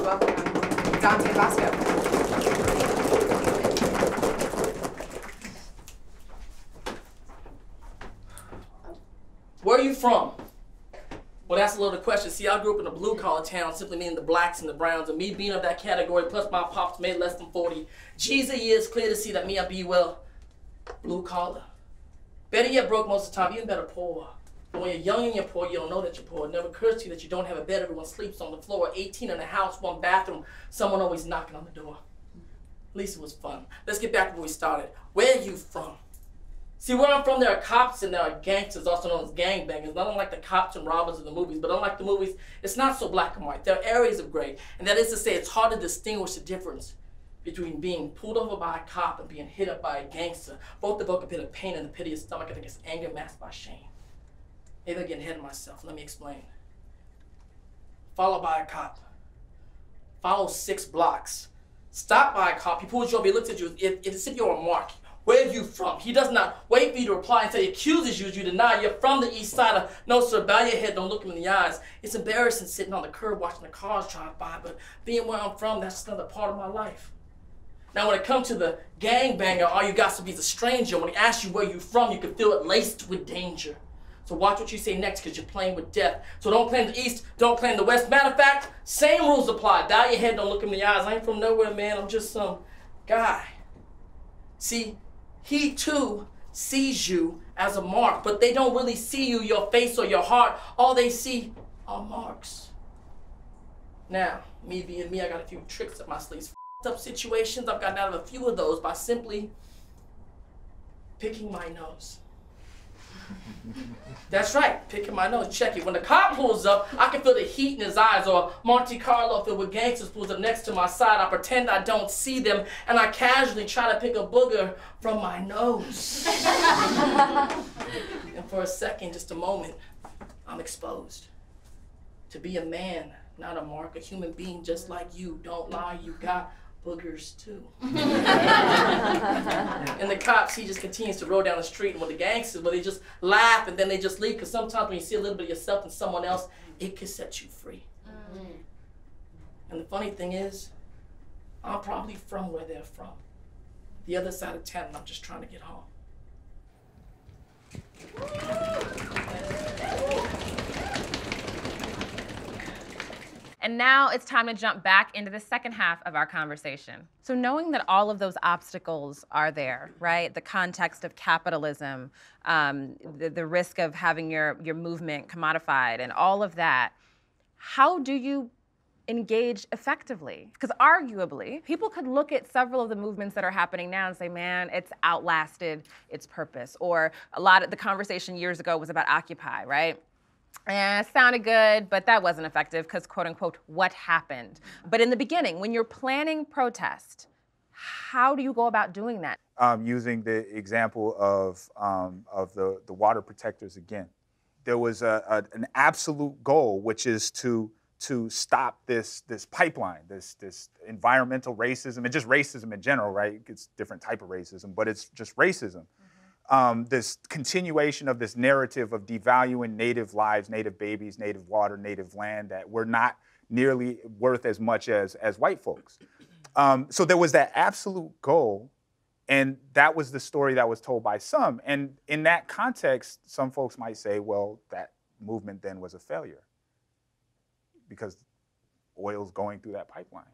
welcome Dante Basco. Where are you from? Well, that's a loaded question. See, I grew up in a blue-collar town, simply meaning the blacks and the browns, and me being of that category, plus my pops made less than 40. G's a year, it's clear to see that me, I be, well, blue-collar. Better yet, broke most of the time, even better, poor. But when you're young and you're poor, you don't know that you're poor. It never occurs to you that you don't have a bed, everyone sleeps on the floor, 18 in a house, 1 bathroom, someone always knocking on the door. At least it was fun. Let's get back to where we started. Where are you from? See, where I'm from, there are cops and there are gangsters, also known as gangbangers. Not unlike the cops and robbers of the movies, but unlike the movies, it's not so black and white. There are areas of gray, and that is to say, it's hard to distinguish the difference between being pulled over by a cop and being hit up by a gangster. Both evoke a bit of pain in the pit of your stomach. I think it's anger masked by shame. Maybe I'm getting ahead of myself. Let me explain. Followed by a cop. Follow 6 blocks. Stop by a cop. He pulls you over. He looks at you as if you're a mark. Where are you from? He does not wait for you to reply until he accuses you as you deny. You're from the east side of, no sir, bow your head, don't look him in the eyes. It's embarrassing sitting on the curb watching the cars drive by, but being where I'm from, that's just another part of my life. Now when it comes to the gangbanger, all you got to be is a stranger. When he asks you where you're from, you can feel it laced with danger. So watch what you say next because you're playing with death. So don't claim the east, don't claim the west. Matter of fact, same rules apply. Bow your head, don't look him in the eyes. I ain't from nowhere, man, I'm just some guy. See, he too sees you as a mark, but they don't really see you, your face or your heart. All they see are marks. Now, me being me, I got a few tricks up my sleeves. Up situations, I've gotten out of a few of those by simply picking my nose. That's right, picking my nose. Check it. When the cop pulls up, I can feel the heat in his eyes, or Monte Carlo filled with gangsters pulls up next to my side. I pretend I don't see them, and I casually try to pick a booger from my nose. And for a second, just a moment, I'm exposed. To be a man, not a mark, a human being just like you. Don't lie, you got boogers too. And the cops, he just continues to roll down the street, and with the gangsters, well, they just laugh and then they just leave, because sometimes when you see a little bit of yourself in someone else, it can set you free. And the funny thing is, I'm probably from where they're from. The other side of town, and I'm just trying to get home. And now it's time to jump back into the second half of our conversation. So knowing that all of those obstacles are there, right? The context of capitalism, the risk of having your movement commodified and all of that, how do you engage effectively? Because arguably, people could look at several of the movements that are happening now and say, man, it's outlasted its purpose. Or a lot of the conversation years ago was about Occupy, right? And it sounded good, but that wasn't effective because, quote unquote, what happened? But in the beginning, when you're planning protest, how do you go about doing that? Using the example of the water protectors again. There was an absolute goal, which is to stop this pipeline, this environmental racism, and just racism in general, right? It's different type of racism, but it's just racism. This continuation of this narrative of devaluing native lives, native babies, native water, native land, that we're not nearly worth as much as white folks. So there was that absolute goal, and that was the story that was told by some. And in that context, some folks might say, well, that movement then was a failure because oil's going through that pipeline.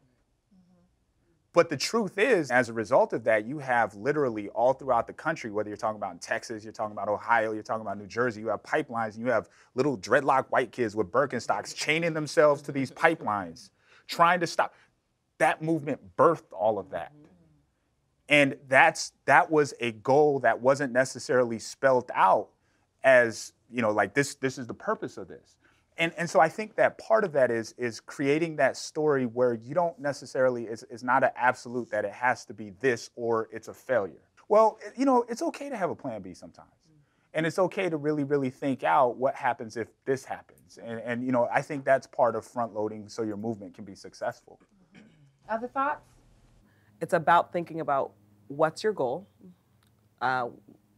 But the truth is, as a result of that, you have literally all throughout the country, whether you're talking about in Texas, you're talking about Ohio, you're talking about New Jersey, you have pipelines, and you have little dreadlock white kids with Birkenstocks chaining themselves to these pipelines, trying to stop. That movement birthed all of that. And that was a goal that wasn't necessarily spelled out as, you know, like this is the purpose of this. And so I think that part of that is creating that story where you don't necessarily, it's not an absolute that it has to be this or it's a failure. Well, you know, it's okay to have a plan B sometimes. And it's okay to really, really think out what happens if this happens. And you know, I think that's part of front loading so your movement can be successful. Other thoughts? It's about thinking about what's your goal,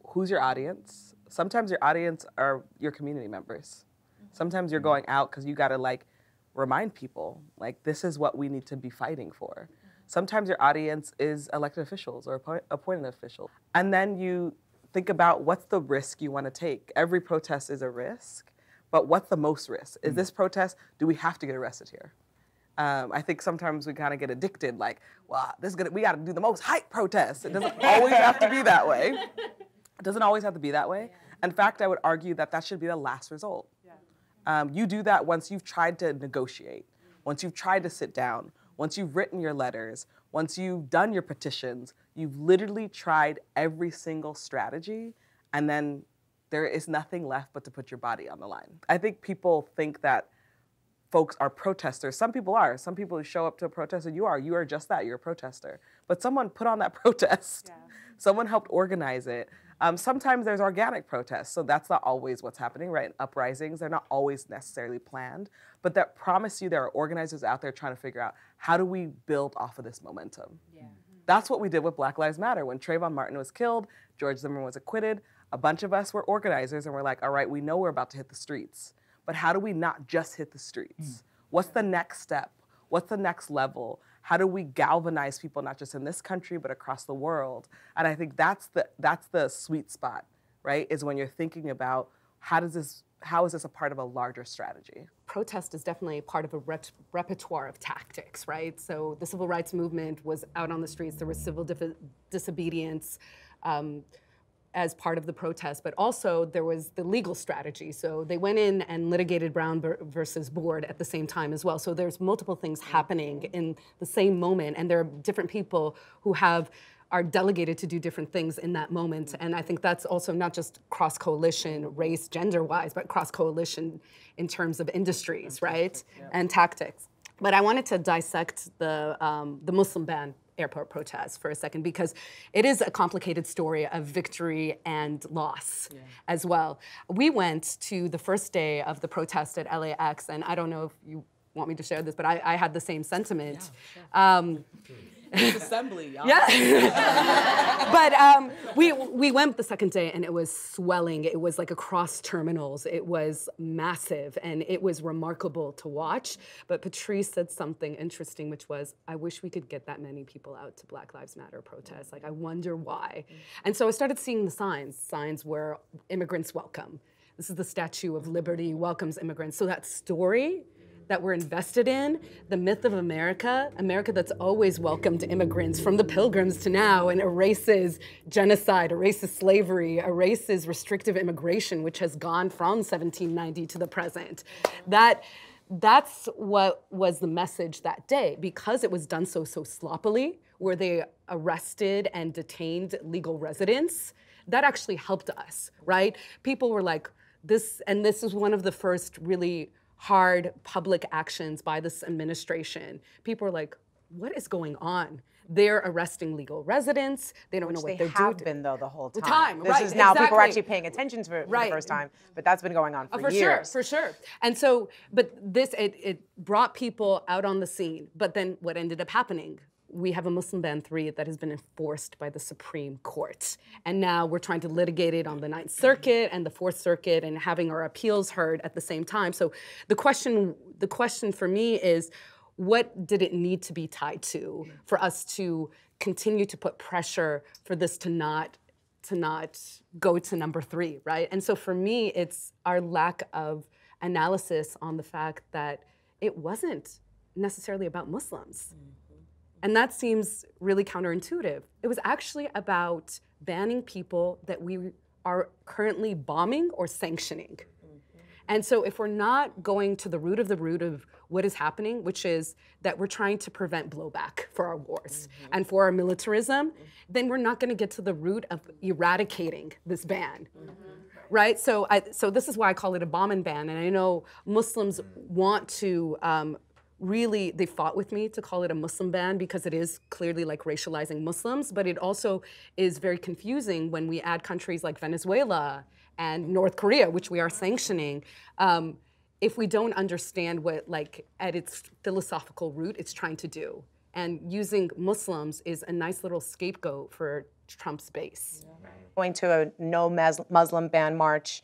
who's your audience. Sometimes your audience are your community members. Sometimes you're going out because you gotta like remind people, like, this is what we need to be fighting for. Sometimes your audience is elected officials or appointed officials. And then you think about what's the risk you want to take. Every protest is a risk, but what's the most risk? Is this protest, do we have to get arrested here? I think sometimes we kind of get addicted, like, well, we got to do the most hype protest. It doesn't always have to be that way. It doesn't always have to be that way. In fact, I would argue that that should be the last result. You do that once you've tried to negotiate, once you've tried to sit down, once you've written your letters, once you've done your petitions, you've literally tried every single strategy, and then there is nothing left but to put your body on the line. I think people think that folks are protesters. Some people are. Some people who show up to a protest, and you are just that, you're a protester. But someone put on that protest. Yeah. Someone helped organize it. Sometimes there's organic protests, so that's not always what's happening, right? Uprisings, they're not always necessarily planned, but that promise you there are organizers out there trying to figure out how do we build off of this momentum. Yeah. That's what we did with Black Lives Matter. When Trayvon Martin was killed, George Zimmerman was acquitted, a bunch of us were organizers and we're like, all right, we know we're about to hit the streets, but how do we not just hit the streets? What's the next step? What's the next level? How do we galvanize people, not just in this country, but across the world? And I think that's the sweet spot, right? Is when you're thinking about how is this a part of a larger strategy? Protest is definitely part of a repertoire of tactics, right? So the civil rights movement was out on the streets. There was civil disobedience as part of the protest, but also there was the legal strategy. So they went in and litigated Brown versus Board at the same time as well. So there's multiple things happening in the same moment, and there are different people who are delegated to do different things in that moment. And I think that's also not just cross-coalition, race, gender-wise, but cross-coalition in terms of industries, right? Yeah. And tactics. But I wanted to dissect the Muslim ban airport protest for a second, because it is a complicated story of victory and loss as well. We went to the first day of the protest at LAX, and I don't know if you want me to share this, but I had the same sentiment. Yeah, sure. Assembly, y'all. Yeah. But we went the second day and it was swelling. It was like across terminals. It was massive and it was remarkable to watch. But Patrisse said something interesting, which was, I wish we could get that many people out to Black Lives Matter protests. Like, I wonder why. And so I started seeing the signs where immigrants welcome. This is the Statue of Liberty welcomes immigrants. So that story that we're invested in, the myth of America that's always welcomed immigrants from the Pilgrims to now and erases genocide, erases slavery, erases restrictive immigration, which has gone from 1790 to the present. That's what was the message that day, because it was done so sloppily, where they arrested and detained legal residents. That actually helped us, right? People were like, this is one of the first really hard public actions by this administration. People are like, what is going on? They're arresting legal residents. They don't know what they're doing. They have been, though, the whole time. The time, this right, is now exactly. People are actually paying attention to it for the first time, but that's been going on for years. For sure. And so, but this, it brought people out on the scene. But then what ended up happening? We have a Muslim ban 3 that has been enforced by the Supreme Court. And now we're trying to litigate it on the 9th Circuit and the 4th Circuit and having our appeals heard at the same time. So the question for me is, what did it need to be tied to for us to continue to put pressure for this to not go to number 3, right? And so for me, it's our lack of analysis on the fact that it wasn't necessarily about Muslims. And that seems really counterintuitive. It was actually about banning people that we are currently bombing or sanctioning. And so if we're not going to the root of what is happening, which is that we're trying to prevent blowback for our wars and for our militarism, then we're not gonna get to the root of eradicating this ban. Right, so this is why I call it a bomb and ban. And I know Muslims want to, really, they fought with me to call it a Muslim ban because it is clearly like racializing Muslims, but it also is very confusing when we add countries like Venezuela and North Korea, which we are sanctioning, if we don't understand what, like, at its philosophical root, it's trying to do. And using Muslims is a nice little scapegoat for Trump's base. Going to a no Muslim ban march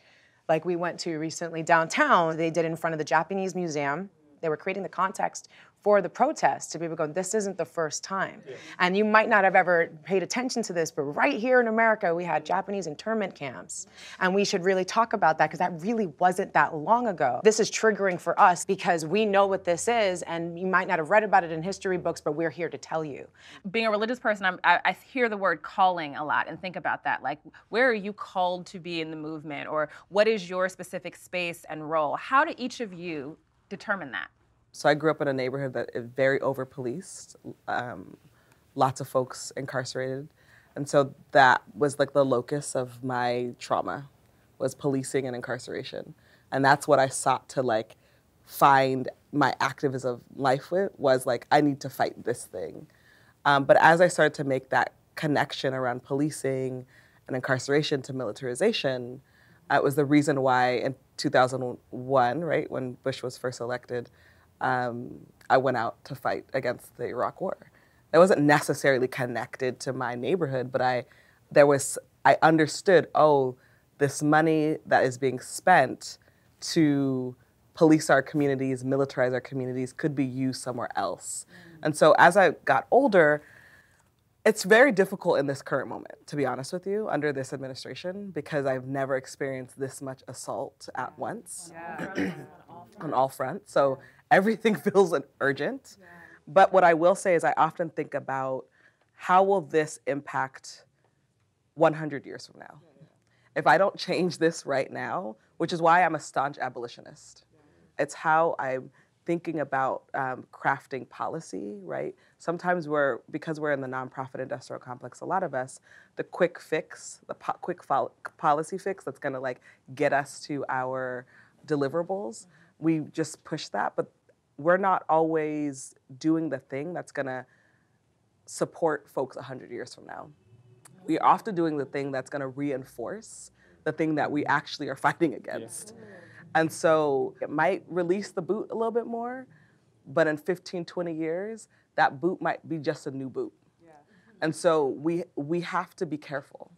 like we went to recently downtown, they did in front of the Japanese Museum. They were creating the context for the protest to people go, this isn't the first time. Yeah. And you might not have ever paid attention to this, but right here in America, we had Japanese internment camps. And we should really talk about that because that really wasn't that long ago. This is triggering for us because we know what this is, and you might not have read about it in history books, but we're here to tell you. Being a religious person, I hear the word calling a lot and think about that. Like, where are you called to be in the movement, or what is your specific space and role? How do each of you determine that? So I grew up in a neighborhood that is very over-policed, lots of folks incarcerated. And so that was like the locus of my trauma, was policing and incarceration. And that's what I sought to like find my activism life with, was like, I need to fight this thing. But as I started to make that connection around policing and incarceration to militarization, it was the reason why in 2001, right, when Bush was first elected, I went out to fight against the Iraq War. It wasn't necessarily connected to my neighborhood, but I understood, oh, this money that is being spent to police our communities, militarize our communities, could be used somewhere else. And so as I got older, it's very difficult in this current moment, to be honest with you, under this administration, because I've never experienced this much assault at once on all fronts. So everything feels urgent. Yeah. But what I will say is I often think about how will this impact 100 years from now? Yeah. If I don't change this right now, which is why I'm a staunch abolitionist. Yeah. It's how I'm thinking about crafting policy, right? Sometimes because we're in the nonprofit industrial complex, a lot of us, the quick fix, the quick policy fix that's gonna like get us to our deliverables, we just push that, but we're not always doing the thing that's gonna support folks 100 years from now. We're often doing the thing that's gonna reinforce the thing that we actually are fighting against. Yeah. And so it might release the boot a little bit more, but in 15, 20 years, that boot might be just a new boot. Yeah. And so we have to be careful.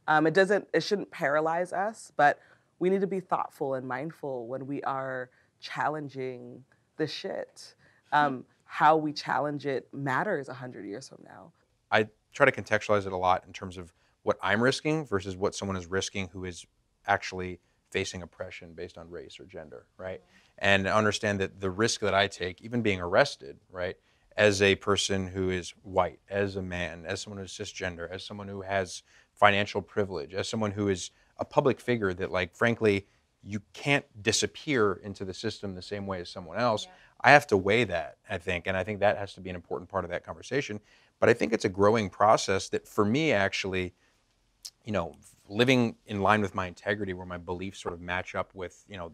It shouldn't paralyze us, but we need to be thoughtful and mindful when we are challenging the shit. How we challenge it matters 100 years from now. I try to contextualize it a lot in terms of what I'm risking versus what someone is risking who is actually facing oppression based on race or gender, right? And understand that the risk that I take, even being arrested, right, as a person who is white, as a man, as someone who's cisgender, as someone who has financial privilege, as someone who is a public figure that, like, frankly, you can't disappear into the system the same way as someone else. Yeah. I have to weigh that, I think, and I think that has to be an important part of that conversation. But I think it's a growing process that, for me, actually, you know, living in line with my integrity, where my beliefs sort of match up with, you know,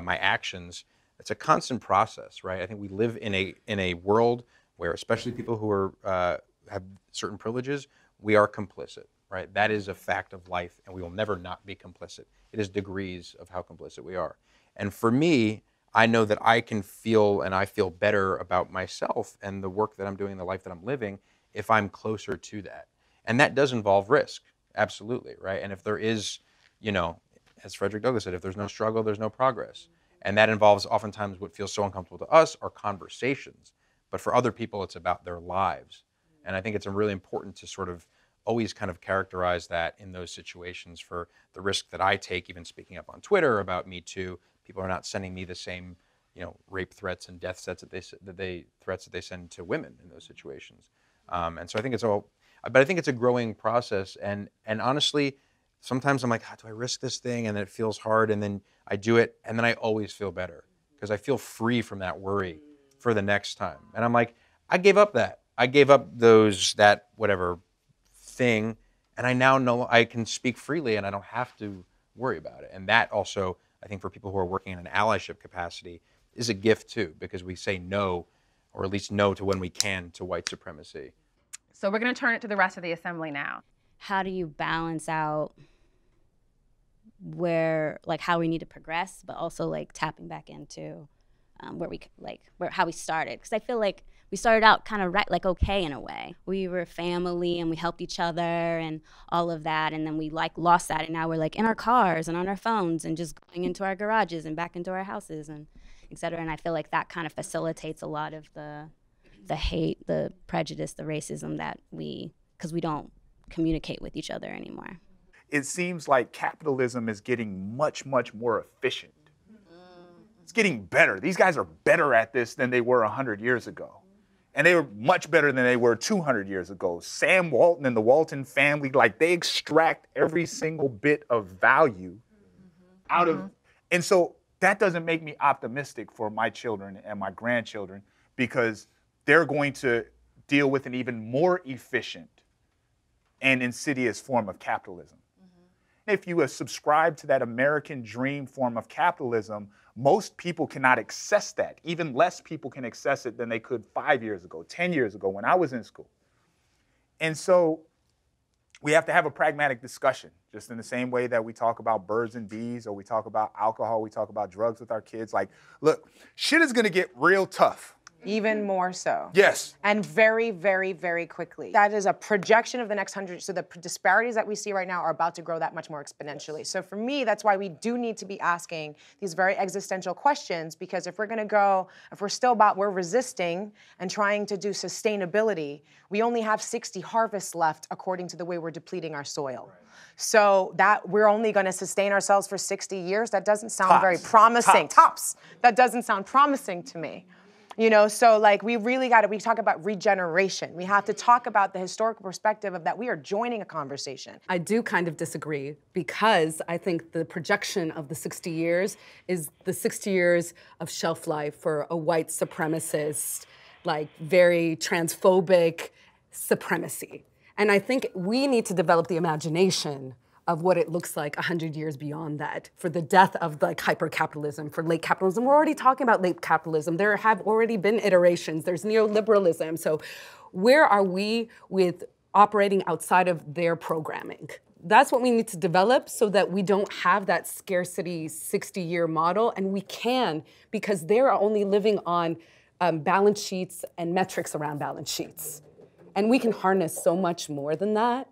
my actions, it's a constant process, right? I think we live in a world where, especially people who are have certain privileges, we are complicit, right? That is a fact of life, and we will never not be complicit. It is degrees of how complicit we are. And for me, I know that I can feel, and I feel better about myself and the work that I'm doing, the life that I'm living, if I'm closer to that. And that does involve risk, absolutely, right? And if there is, you know, as Frederick Douglass said, if there's no struggle, there's no progress. And that involves oftentimes what feels so uncomfortable to us are conversations. But for other people, it's about their lives. And I think it's really important to sort of always kind of characterize that in those situations. For the risk that I take, even speaking up on Twitter about Me Too, people are not sending me the same, you know, rape threats and death threats that they send to women in those situations. And so I think but I think it's a growing process. And honestly, sometimes I'm like, do I risk this thing? And it feels hard, and then I do it, and then I always feel better because I feel free from that worry for the next time. And I'm like, I gave up that. I gave up that whatever thing, and I now know I can speak freely, and I don't have to worry about it. And that also, I think, for people who are working in an allyship capacity, is a gift too, because we say no, or at least no to when we can, to white supremacy. So we're going to turn it to the rest of the assembly now. How do you balance out how we need to progress, but also like tapping back into how we started? Because I feel like we started out kind of like okay in a way. We were family and we helped each other and all of that. And then we like lost that. And now we're like in our cars and on our phones and just going into our garages and back into our houses and et cetera. And I feel like that kind of facilitates a lot of the hate, the prejudice, the racism because we don't communicate with each other anymore. It seems like capitalism is getting much, much more efficient. It's getting better. These guys are better at this than they were 100 years ago. And they were much better than they were 200 years ago. Sam Walton and the Walton family, like they extract every single bit of value out of, and so that doesn't make me optimistic for my children and my grandchildren because they're going to deal with an even more efficient and insidious form of capitalism. If you subscribe to that American dream form of capitalism, most people cannot access that. Even less people can access it than they could 5 years ago, 10 years ago when I was in school. And so we have to have a pragmatic discussion, just in the same way that we talk about birds and bees, or we talk about alcohol, we talk about drugs with our kids. Like, look, shit is gonna get real tough. Even more so. Yes. And very, very, very quickly. That is a projection of the next 100. So the disparities that we see right now are about to grow that much more exponentially. So for me, that's why we do need to be asking these very existential questions, because if we're we're resisting and trying to do sustainability, we only have 60 harvests left according to the way we're depleting our soil. Right. So that we're only gonna sustain ourselves for 60 years, that doesn't sound very promising. Tops. That doesn't sound promising to me. You know, so like we talk about regeneration. We have to talk about the historical perspective of that we are joining a conversation. I do kind of disagree because I think the projection of the 60 years is the 60 years of shelf life for a white supremacist, like very transphobic supremacy. And I think we need to develop the imagination of what it looks like 100 years beyond that, for the death of like hyper-capitalism, for late capitalism. We're already talking about late capitalism. There have already been iterations. There's neoliberalism. So where are we with operating outside of their programming? That's what we need to develop so that we don't have that scarcity 60-year model, and we can, because they're only living on balance sheets and metrics around balance sheets. And we can harness so much more than that.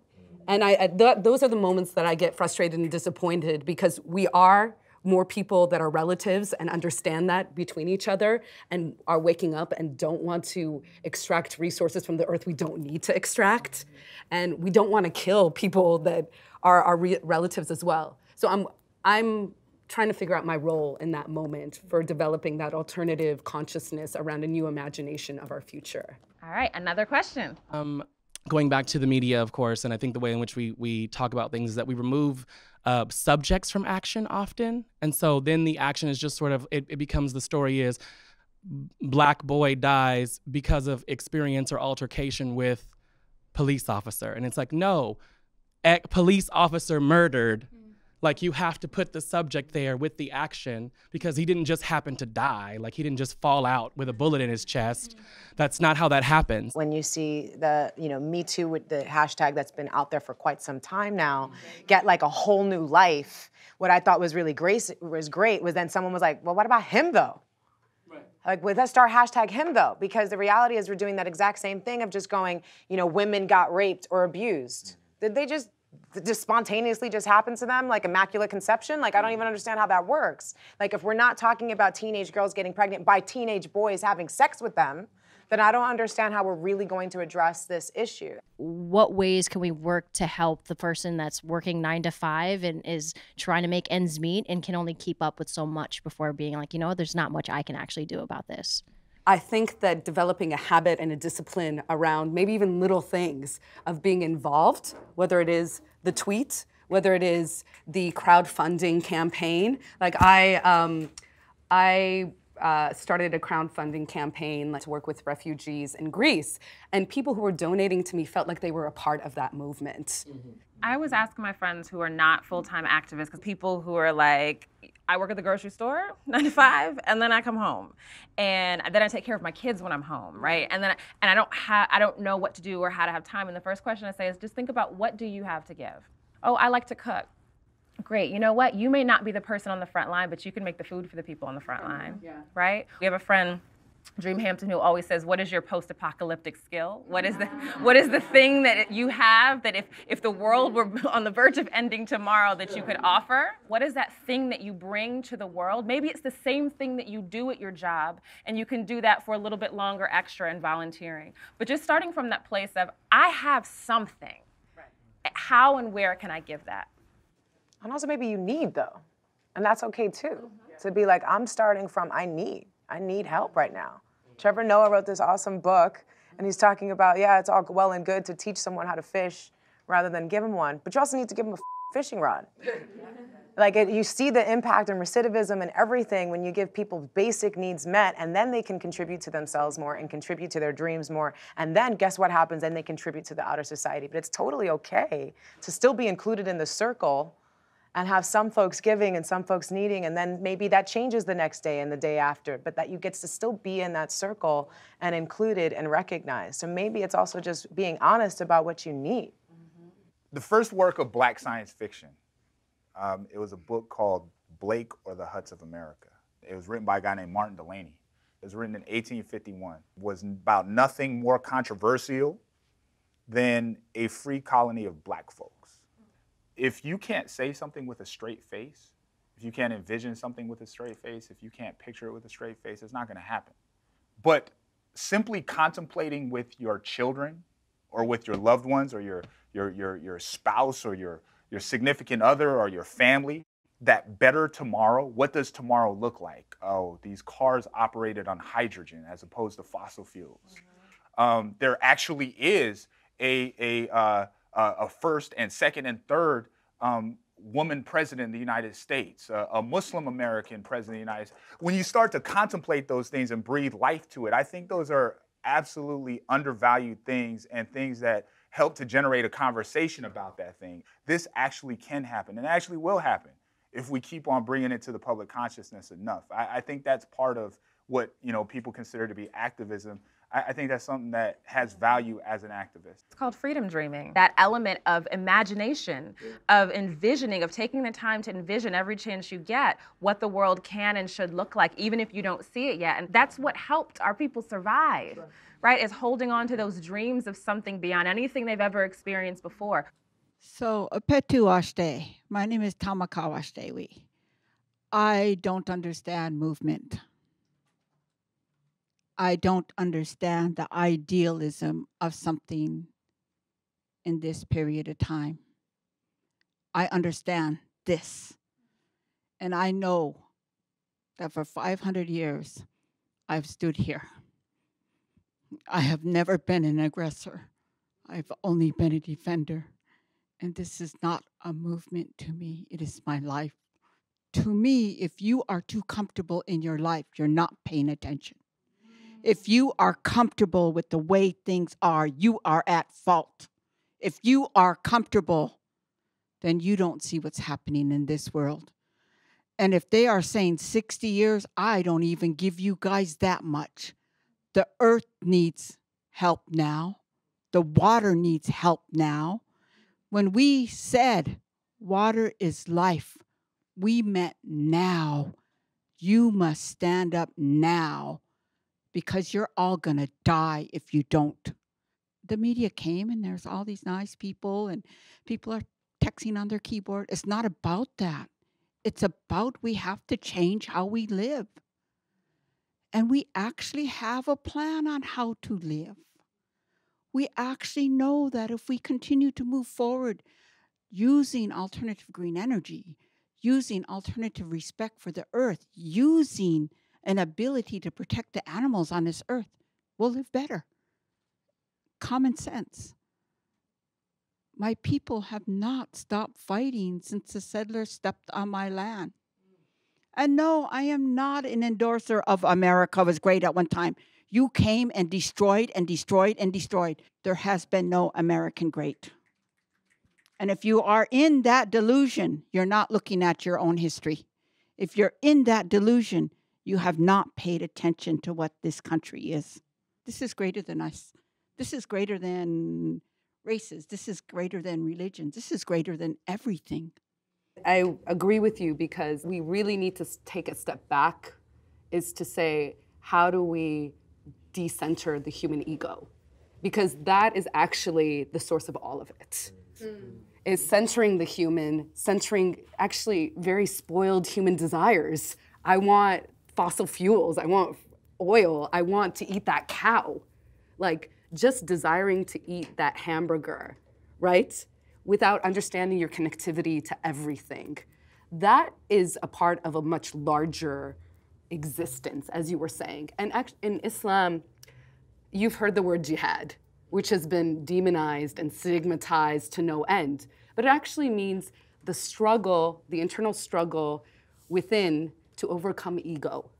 And those are the moments that I get frustrated and disappointed, because we are more people that are relatives and understand that between each other and are waking up and don't want to extract resources from the earth we don't need to extract. And we don't want to kill people that are our relatives as well. So I'm trying to figure out my role in that moment for developing that alternative consciousness around a new imagination of our future. All right, another question. Going back to the media, of course, and I think the way in which we talk about things is that we remove subjects from action often. And so then the action is just sort of, it becomes, the story is black boy dies because of experience or altercation with police officer. And it's like, no, police officer murdered. Like, you have to put the subject there with the action, because he didn't just happen to die. Like, he didn't just fall out with a bullet in his chest. That's not how that happens. When you see the, Me Too, with the hashtag that's been out there for quite some time now, get like a whole new life, what I thought was really great was then someone was like, well, what about him though? Right. Like, let's start hashtag him though, because the reality is we're doing that exact same thing of just going, women got raped or abused. Did they just spontaneously just happen to them, like immaculate conception? Like, I don't even understand how that works. Like, if we're not talking about teenage girls getting pregnant by teenage boys having sex with them, then I don't understand how we're really going to address this issue. What ways can we work to help the person that's working 9 to 5 and is trying to make ends meet and can only keep up with so much before being like, there's not much I can actually do about this? I think that developing a habit and a discipline around maybe even little things of being involved, whether it is the tweet, whether it is the crowdfunding campaign. Like I started a crowdfunding campaign to work with refugees in Greece, and people who were donating to me felt like they were a part of that movement. Mm-hmm. I was asking my friends who are not full-time activists, because people who are like, I work at the grocery store 9 to 5, and then I come home, and then I take care of my kids when I'm home, right? And then I don't know what to do or how to have time. And the first question I say is, just think about, what do you have to give? Oh, I like to cook. Great. You know what? You may not be the person on the front line, but you can make the food for the people on the front line, right? We have a friend Dream Hampton, who always says, what is your post-apocalyptic skill? What is the thing that you have that if the world were on the verge of ending tomorrow that you could offer? What is that thing that you bring to the world? Maybe it's the same thing that you do at your job, and you can do that for a little bit longer extra in volunteering. But just starting from that place of, I have something. Right. How and where can I give that? And also maybe you need, though. And that's okay, too. To be like, I'm starting from, I need help right now. Trevor Noah wrote this awesome book, and he's talking about, yeah, it's all well and good to teach someone how to fish rather than give them one, but you also need to give them a fishing rod. Like, you see the impact and recidivism and everything when you give people basic needs met, and then they can contribute to themselves more and contribute to their dreams more, and then guess what happens? Then they contribute to the outer society. But it's totally okay to still be included in the circle and have some folks giving and some folks needing, and then maybe that changes the next day and the day after, but that you get to still be in that circle and included and recognized. So maybe it's also just being honest about what you need. The first work of Black science fiction, it was a book called Blake or the Huts of America. It was written by a guy named Martin Delaney. It was written in 1851. It was about nothing more controversial than a free colony of Black folks. If you can't say something with a straight face, if you can't envision something with a straight face, if you can't picture it with a straight face, it's not going to happen. But simply contemplating with your children or with your loved ones or your spouse or your significant other or your family, that better tomorrow, what does tomorrow look like? Oh, these cars operated on hydrogen as opposed to fossil fuels. There actually is a first and second and third woman president of the United States, a Muslim American president of the United States. When you start to contemplate those things and breathe life to it, I think those are absolutely undervalued things and things that help to generate a conversation about that thing. This actually can happen and actually will happen if we keep on bringing it to the public consciousness enough. I think that's part of what people consider to be activism. I think that's something that has value as an activist. It's called freedom dreaming. That element of imagination, of envisioning, of taking the time to envision every chance you get what the world can and should look like, even if you don't see it yet. And that's what helped our people survive, right? Is holding on to those dreams of something beyond anything they've ever experienced before. So, Petu Ashte. My name is Tamakawa Ashdewi. I don't understand movement. I don't understand the idealism of something in this period of time. I understand this. And I know that for 500 years, I've stood here. I have never been an aggressor. I've only been a defender. And this is not a movement to me. It is my life. To me, if you are too comfortable in your life, you're not paying attention. If you are comfortable with the way things are, you are at fault. If you are comfortable, then you don't see what's happening in this world. And if they are saying 60 years, I don't even give you guys that much. The earth needs help now. The water needs help now. When we said water is life, we meant now. You must stand up now, because you're all going to die if you don't. The media came and there's all these nice people and people are texting on their keyboard. It's not about that. It's about we have to change how we live. And we actually have a plan on how to live. We actually know that if we continue to move forward using alternative green energy, using alternative respect for the earth, using an ability to protect the animals on this earth, we'll live better. Common sense. My people have not stopped fighting since the settlers stepped on my land. And no, I am not an endorser of America was great at one time. You came and destroyed and destroyed and destroyed. There has been no American great. And if you are in that delusion, you're not looking at your own history. If you're in that delusion, you have not paid attention to what this country is. This is greater than us. This is greater than races. This is greater than religions. This is greater than everything. I agree with you because we really need to take a step back, is to say, how do we decenter the human ego? Because that is actually the source of all of it. Is centering the human, centering actually very spoiled human desires. I want fossil fuels, I want oil, I want to eat that cow. Like, just desiring to eat that hamburger, right? Without understanding your connectivity to everything. That is a part of a much larger existence, as you were saying. And in Islam, you've heard the word jihad, which has been demonized and stigmatized to no end. But it actually means the struggle, the internal struggle within to overcome ego.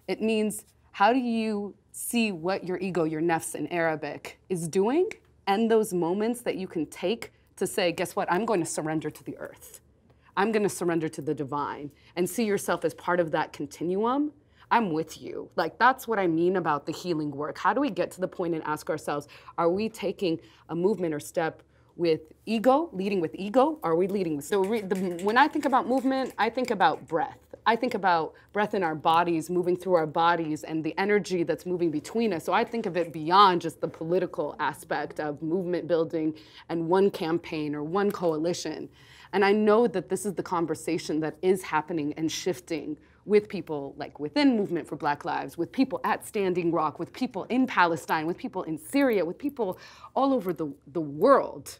It means, how do you see what your ego, your nafs in Arabic, is doing, and those moments that you can take to say, guess what, I'm going to surrender to the earth. I'm going to surrender to the divine, and see yourself as part of that continuum. I'm with you. Like, that's what I mean about the healing work. How do we get to the point and ask ourselves, are we taking a movement or step with ego, leading with ego? Are we leading with, so when I think about movement, I think about breath. I think about breath in our bodies, moving through our bodies, and the energy that's moving between us. So I think of it beyond just the political aspect of movement building and one campaign or one coalition. And I know that this is the conversation that is happening and shifting with people like within Movement for Black Lives, with people at Standing Rock, with people in Palestine, with people in Syria, with people all over the world.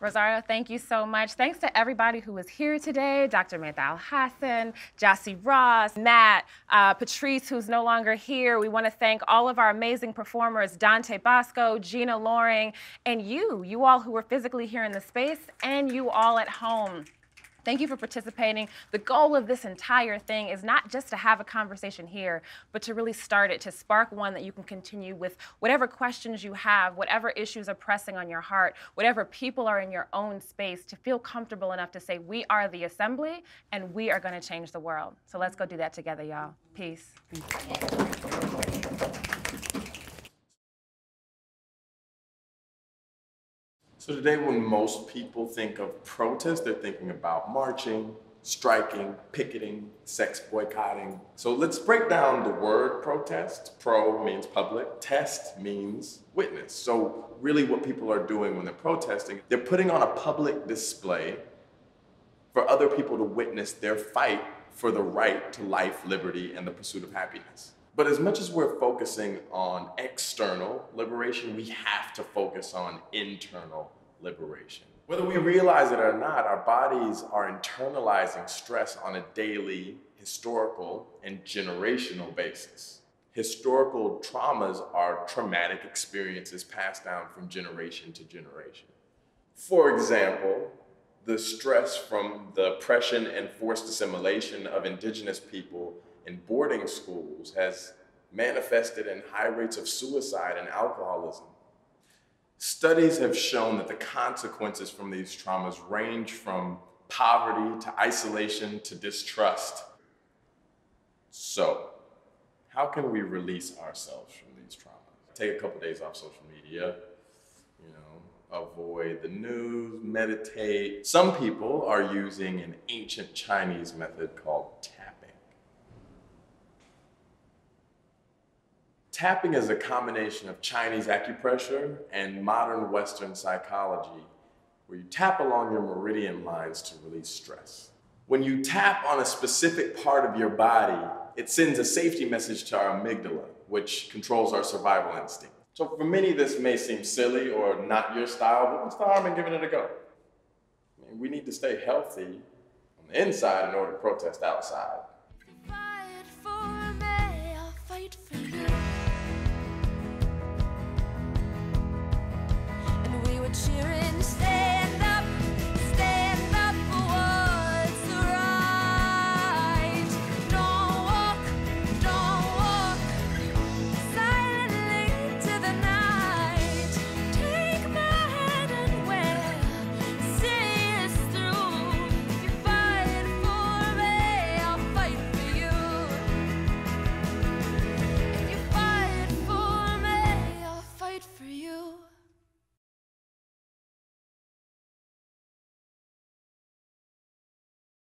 Rosario, thank you so much. Thanks to everybody who was here today, Dr. Maytha Alhassen, Gyasi Ross, Matt, Patrisse, who's no longer here. We want to thank all of our amazing performers, Dante Basco, Gina Loring, and you all who were physically here in the space, and you all at home. Thank you for participating. The goal of this entire thing is not just to have a conversation here, but to really start it, to spark one that you can continue with whatever questions you have, whatever issues are pressing on your heart, whatever people are in your own space, to feel comfortable enough to say, we are the assembly and we are going to change the world. So let's go do that together, y'all. Peace. So today, when most people think of protest, they're thinking about marching, striking, picketing, sex boycotting. So let's break down the word protest. Pro means public, test means witness. So really what people are doing when they're protesting, they're putting on a public display for other people to witness their fight for the right to life, liberty, and the pursuit of happiness. But as much as we're focusing on external liberation, we have to focus on internal liberation. Whether we realize it or not, our bodies are internalizing stress on a daily, historical, and generational basis. Historical traumas are traumatic experiences passed down from generation to generation. For example, the stress from the oppression and forced assimilation of indigenous people in boarding schools has manifested in high rates of suicide and alcoholism. Studies have shown that the consequences from these traumas range from poverty to isolation to distrust. So, how can we release ourselves from these traumas? Take a couple days off social media, avoid the news, meditate. Some people are using an ancient Chinese method called tapping. Tapping is a combination of Chinese acupressure and modern Western psychology, where you tap along your meridian lines to release stress. When you tap on a specific part of your body, it sends a safety message to our amygdala, which controls our survival instinct. So for many, this may seem silly or not your style, but what's the harm in giving it a go? I mean, we need to stay healthy on the inside in order to protest outside.